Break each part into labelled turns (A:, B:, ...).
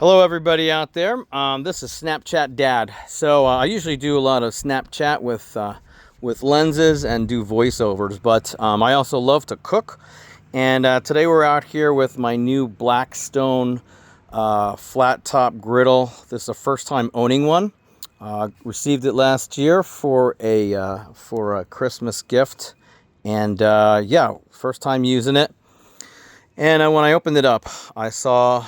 A: Hello everybody out there. This is Snapchat Dad. So I usually do a lot of Snapchat with lenses and do voiceovers, but I also love to cook. And today we're out here with my new Blackstone flat top griddle. This is the first time owning one. Received it last year for a Christmas gift, and yeah, first time using it. And when I opened it up, I saw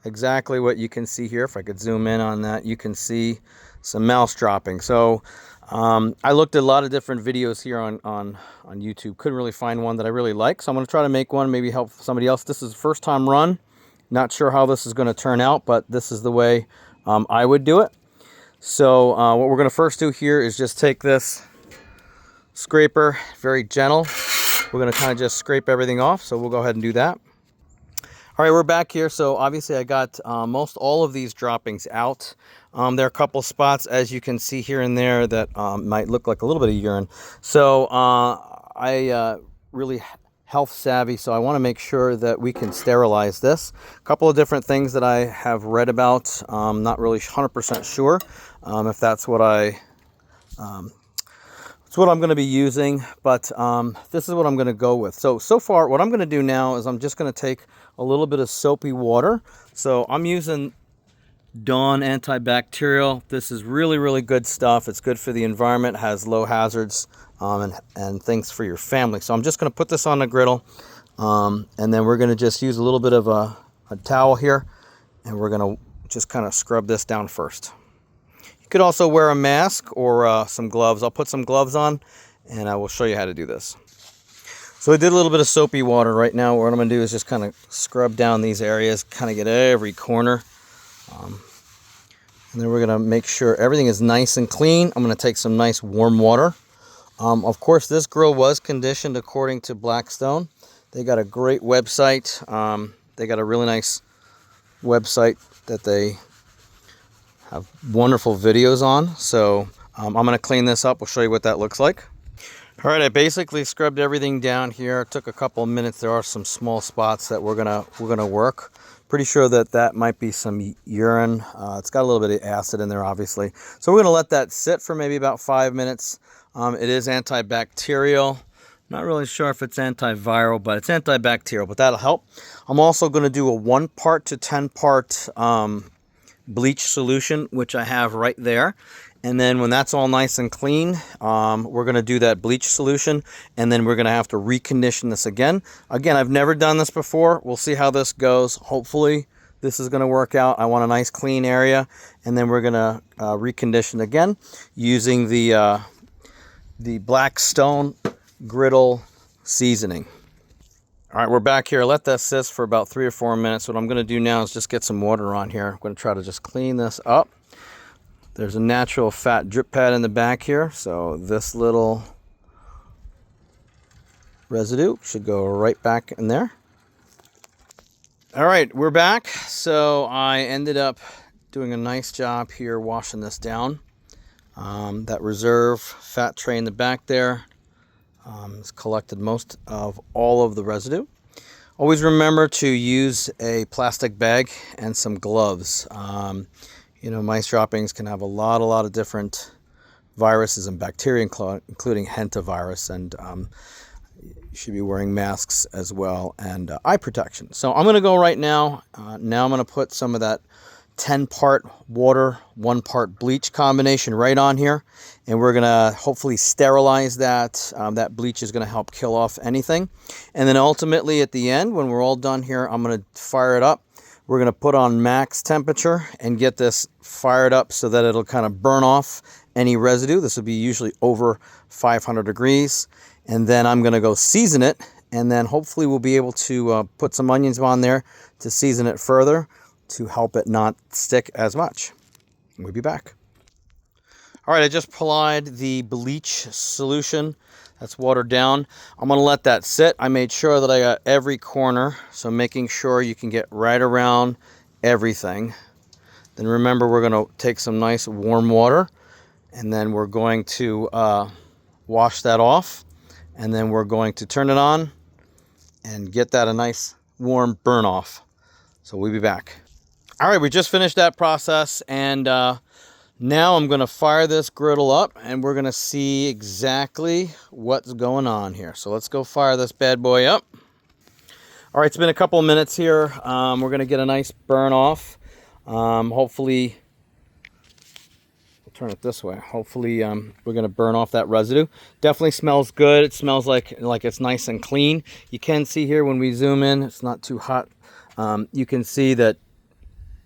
A: exactly what you can see here. If I could zoom in on that, you can see some mouse dropping. So I looked at a lot of different videos here on YouTube. Couldn't really find one that I really like. So I'm going to try to make one, maybe help somebody else. This is the first time run. Not sure how this is going to turn out, but this is the way I would do it. So what we're going to first do here is just take this scraper, very gentle. We're going to kind of just scrape everything off. So we'll go ahead and do that. All right, we're back here. So obviously I got most all of these droppings out. There are a couple spots, as you can see here and there, that might look like a little bit of urine. So I really health savvy, so I want to make sure that we can sterilize this. A couple of different things that I have read about. Not really 100% sure if that's what it's what I'm going to be using, but this is what I'm going to go with. So far, what I'm going to do now is I'm just going to take a little bit of soapy water. So I'm using Dawn antibacterial. This is really, really good stuff. It's good for the environment, has low hazards, and things for your family. So I'm just going to put this on the griddle, and then we're going to just use a little bit of a towel here, and we're going to just kind of scrub this down first. You could also wear a mask or some gloves. I'll put some gloves on, and I will show you how to do this. So I did a little bit of soapy water. Right now what I'm going to do is just kind of scrub down these areas, kind of get every corner. And then we're going to make sure everything is nice and clean. I'm going to take some nice warm water. Of course, this grill was conditioned according to Blackstone. They got a great website. They got a really nice website that they have wonderful videos on. So I'm going to clean this up. We'll show you what that looks like. All right, I basically scrubbed everything down here. It took a couple of minutes. There are some small spots that we're gonna work. Pretty sure that might be some urine. It's got a little bit of acid in there, obviously. So we're gonna let that sit for maybe about 5 minutes. It is antibacterial. Not really sure if it's antiviral, but it's antibacterial, but that'll help. I'm also gonna do a 1 part to 10 part bleach solution, which I have right there. And then when that's all nice and clean, we're going to do that bleach solution, and then we're going to have to recondition this again. Again, I've never done this before. We'll see how this goes. Hopefully this is going to work out. I want a nice clean area, and then we're going to recondition again using the Blackstone griddle seasoning. All right, we're back here. Let that sit for about 3 or 4 minutes. What I'm going to do now is just get some water on here. I'm going to try to just clean this up. There's a natural fat drip pad in the back here, so this little residue should go right back in there. All right, we're back. So I ended up doing a nice job here washing this down. That reserve fat tray in the back there has collected most of all of the residue. Always remember to use a plastic bag and some gloves. You know, mice droppings can have a lot of different viruses and bacteria, including hantavirus, and you should be wearing masks as well, and eye protection. So I'm going to go right now. Now I'm going to put some of that 10-part water, 1 part bleach combination right on here, and we're going to hopefully sterilize that. That bleach is going to help kill off anything. And then ultimately at the end, when we're all done here, I'm going to fire it up. We're going to put on max temperature and get this fired up so that it'll kind of burn off any residue. This will be usually over 500 degrees. And then I'm going to go season it, and then hopefully we'll be able to put some onions on there to season it further to help it not stick as much. We'll be back. All right, I just applied the bleach solution. That's watered down. I'm going to let that sit. I made sure that I got every corner, so making sure you can get right around everything. Then remember, we're going to take some nice warm water, and then we're going to wash that off, and then we're going to turn it on and get that a nice warm burn off. So we'll be back. All right, we just finished that process, and now I'm going to fire this griddle up, and we're going to see exactly what's going on here. So let's go fire this bad boy up. All right, it's been a couple of minutes here. We're going to get a nice burn off. Hopefully, we'll turn it this way. Hopefully, we're going to burn off that residue. Definitely smells good. It smells like it's nice and clean. You can see here when we zoom in, it's not too hot. You can see that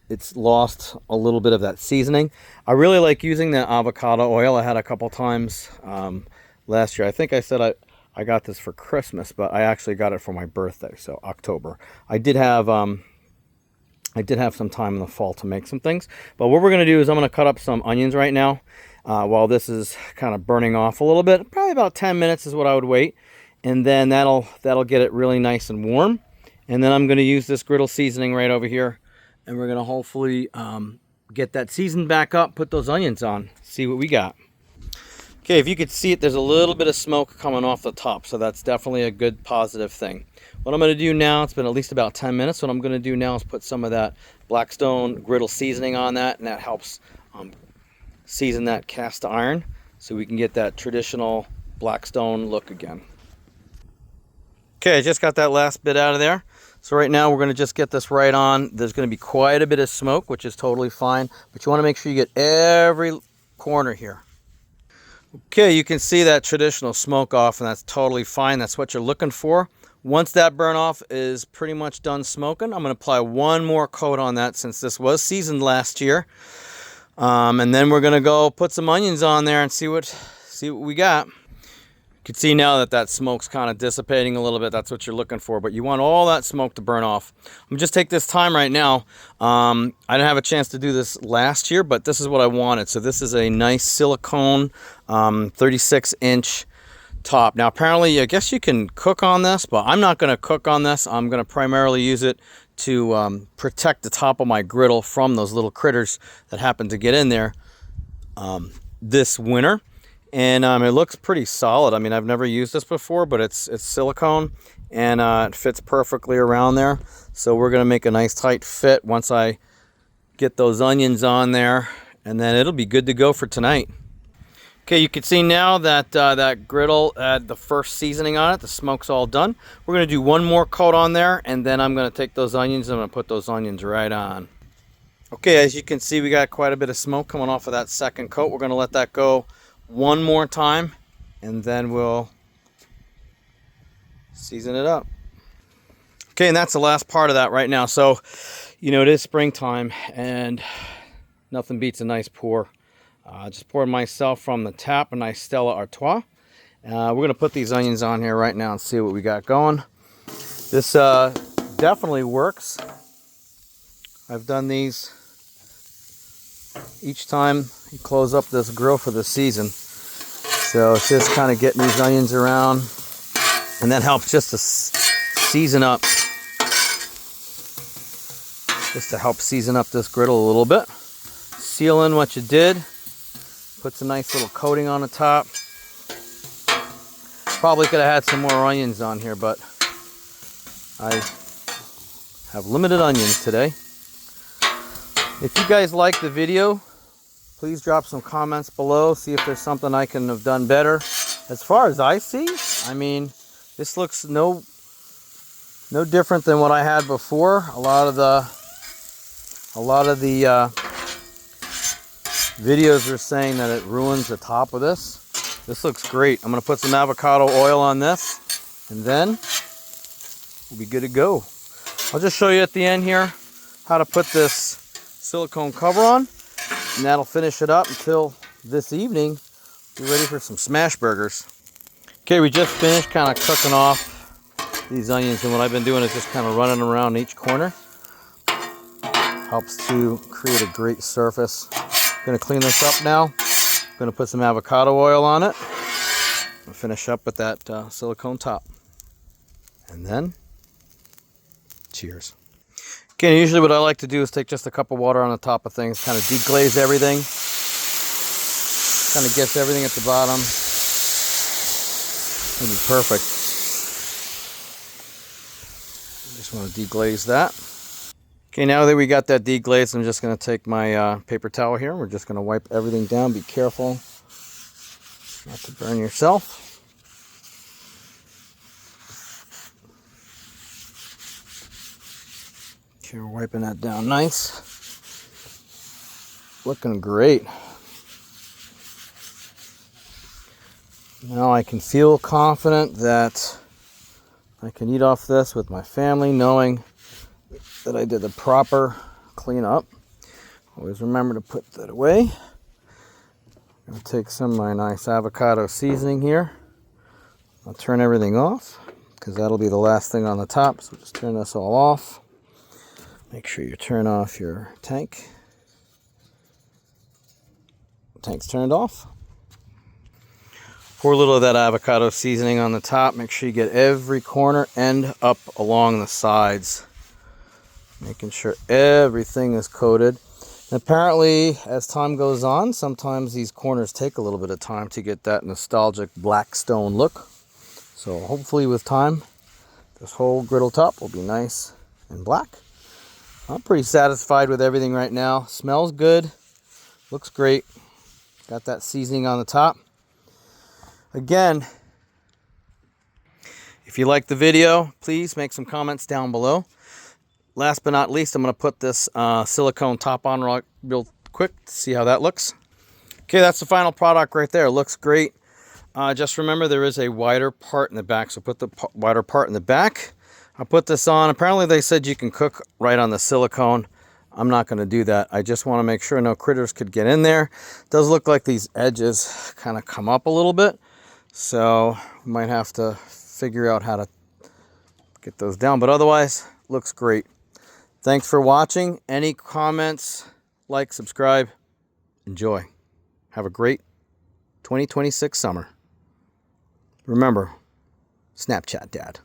A: it's lost a little bit of that seasoning. I really like using the avocado oil. I had a couple times last year. I think I said I got this for Christmas, but I actually got it for my birthday, so October. I did have some time in the fall to make some things. But what we're going to do is I'm going to cut up some onions right now while this is kind of burning off a little bit. Probably about 10 minutes is what I would wait, and then that'll get it really nice and warm. And then I'm going to use this griddle seasoning right over here. And we're going to hopefully get that seasoned back up, put those onions on, see what we got. Okay, if you could see it, there's a little bit of smoke coming off the top, so that's definitely a good positive thing. What I'm going to do now, it's been at least about 10 minutes, what I'm going to do now is put some of that Blackstone griddle seasoning on that, and that helps season that cast iron so we can get that traditional Blackstone look again. Okay, I just got that last bit out of there. So right now we're going to just get this right on. There's going to be quite a bit of smoke, which is totally fine, but you want to make sure you get every corner here. Okay, you can see that traditional smoke off, and that's totally fine. That's what you're looking for. Once that burn off is pretty much done smoking, I'm going to apply one more coat on that since this was seasoned last year. And then we're going to go put some onions on there and see what we got. You can see now that smoke's kind of dissipating a little bit. That's what you're looking for, but you want all that smoke to burn off. I'm gonna just take this time right now. I didn't have a chance to do this last year, but this is what I wanted. So this is a nice silicone 36-inch top. Now apparently, I guess you can cook on this, but I'm not gonna cook on this. I'm gonna primarily use it to protect the top of my griddle from those little critters that happen to get in there this winter. And it looks pretty solid. I mean, I've never used this before, but it's silicone, and it fits perfectly around there. So we're going to make a nice tight fit once I get those onions on there, and then it'll be good to go for tonight. Okay, you can see now that that griddle had the first seasoning on it. The smoke's all done. We're going to do one more coat on there, and then I'm going to take those onions and I'm going to put those onions right on. Okay, as you can see, we got quite a bit of smoke coming off of that second coat. We're going to let that go one more time, and then we'll season it up. Okay, and that's the last part of that right now. So, you know, it is springtime, and nothing beats a nice pour. Just poured myself from the tap, a nice Stella Artois. We're going to put these onions on here right now and see what we got going. This definitely works. I've done these each time you close up this grill for the season. So it's just kind of getting these onions around, and that helps just to season up, just to help season up this griddle a little bit. Seal in what you did, put some nice little coating on the top. Probably could have had some more onions on here, but I have limited onions today. If you guys like the video, please drop some comments below. See if there's something I can have done better. As far as I see, I mean, this looks no different than what I had before. A lot of the videos are saying that it ruins the top of this. This looks great. I'm gonna put some avocado oil on this, and then we'll be good to go. I'll just show you at the end here how to put this silicone cover on, and that'll finish it up until this evening. Be ready for some smash burgers. Okay, we just finished kind of cooking off these onions, and what I've been doing is just kind of running around each corner. Helps to create a great surface. I'm gonna clean this up now. I'm gonna put some avocado oil on it and finish up with that silicone top. And then, cheers. Okay, usually what I like to do is take just a cup of water on the top of things, kind of deglaze everything, kind of gets everything at the bottom. It'll be perfect. Just want to deglaze that. Okay, now that we got that deglazed, I'm just going to take my paper towel here. We're just going to wipe everything down. Be careful not to burn yourself. Okay, we're wiping that down nice. Looking great. Now I can feel confident that I can eat off this with my family, knowing that I did the proper cleanup. Always remember to put that away. I'm going to take some of my nice avocado seasoning here. I'll turn everything off because that'll be the last thing on the top. So just turn this all off. Make sure you turn off your tank. Tank's turned off. Pour a little of that avocado seasoning on the top. Make sure you get every corner and up along the sides. Making sure everything is coated. And apparently, as time goes on, sometimes these corners take a little bit of time to get that nostalgic BLACKSTONE look. So hopefully with time, this whole griddle top will be nice and black. I'm pretty satisfied with everything right now. Smells good. Looks great. Got that seasoning on the top. Again, if you like the video, please make some comments down below. Last but not least, I'm going to put this silicone top on real quick to see how that looks. Okay, that's the final product right there. It looks great. Just remember there is a wider part in the back, so put the wider part in the back. I'll put this on. Apparently they said you can cook right on the silicone. I'm not going to do that. I just want to make sure no critters could get in there. It does look like these edges kind of come up a little bit, so we might have to figure out how to get those down, but otherwise looks great. Thanks for watching. Any comments, like, subscribe, enjoy. Have a great 2026 summer. Remember, Snapchat Dad.